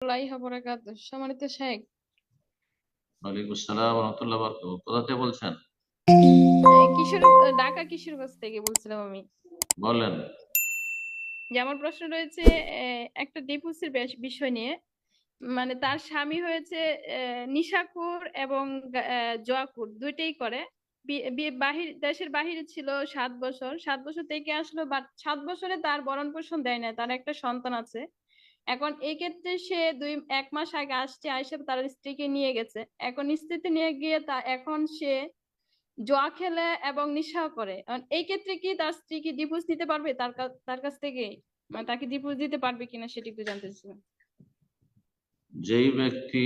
রাহমাতুল্লাহি ওয়া বারাকাতুহু। সম্মানিত শেখ, ওয়ালাইকুম আসসালাম ওয়া রাহমাতুল্লাহি ওয়া বারাকাতুহু। কোথা থেকে বলছেন? কিশোর ঢাকা কিশোরগঞ্জ থেকে বলছিলাম আমি। বলেন। যে আমার প্রশ্ন রয়েছে একটা ডিভোর্সের বিষয় নিয়ে। মানে তার স্বামী হয়েছে নিশাখোর এবং জুয়াখোর দুইটাই করে। দেশের বাহিরে ছিল 7 বছর, 7 বছর থেকে আসলো, বাট 7 বছরে তার ভরণ পোষণ দেয় না, তার একটা সন্তান আছে। এখন এই ক্ষেত্রে সে 1 মাস আগে আসছে, আইসে তার স্ত্রীকে নিয়ে গেছে। এখন স্ত্রীতে নিয়ে গিয়ে এখন সে জুয়া খেলে এবং নেশা করে। এই ক্ষেত্রে কি তার স্ত্রী কি ডিভোর্স নিতে পারবে তার কাছ থেকে? মানে তাকে ডিভোর্স দিতে পারবে কিনা সেটা একটু জানতে চাচ্ছিলাম। যেই ব্যক্তি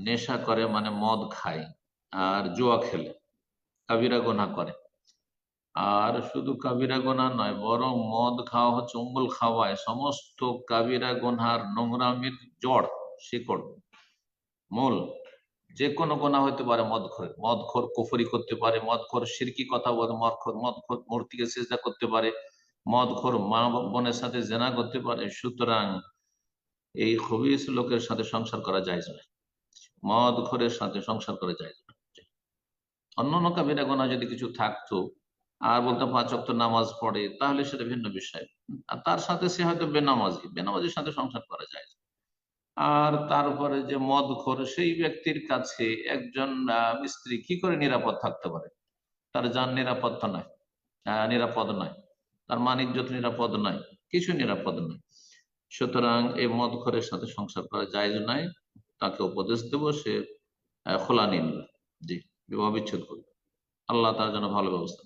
নেশা করে মানে মদ খায় আর জুয়া খেলে, কাবিরা গুনাহ করে। আর শুধু কাবিরা গুনাহ নয়, বরং মদ খাওয়া হচ্ছে উম্মুল খাওয়ায়, সমস্ত কাবিরা গুনহার নোংরামির জড়, শিকড়, মূল। যে কোনো গোনা হতে পারে মদখোর। মদখোর কুফরি করতে পারে, মদখোর শিরকি কথা বলে, মদখোর মূর্তিকে সিজদা করতে পারে, মদখোর মা বোনের সাথে জেনা করতে পারে। সুতরাং এই খবিস লোকের সাথে সংসার করা যায় না, মদখোরের সাথে সংসার করা যায় না। অন্যান্য কাবিরা গোনা যদি কিছু থাকতো আর বলতাম 5 ওয়াক্ত নামাজ পড়ে, তাহলে সেটা ভিন্ন বিষয়। আর তার সাথে সে হয়তো বেনামাজি, বেনামাজির সাথে সংসার করা যায়। আর তারপরে যে মদখোর, সেই ব্যক্তির কাছে একজন স্ত্রী কি করে নিরাপদ থাকতে পারে? তার জান নিরাপত্তা নয়, নিরাপদ নয়, তার মান ইজ্জত নিরাপদ নয়, কিছু নিরাপদ নয়। সুতরাং এই মদখোরের সাথে সংসার করা জায়েজ নয়। তাকে উপদেশ দেব, সে খোলা নিন, জি, বিবাহ বিচ্ছেদ করবে। আল্লাহ তার জন্য ভালো ব্যবস্থা।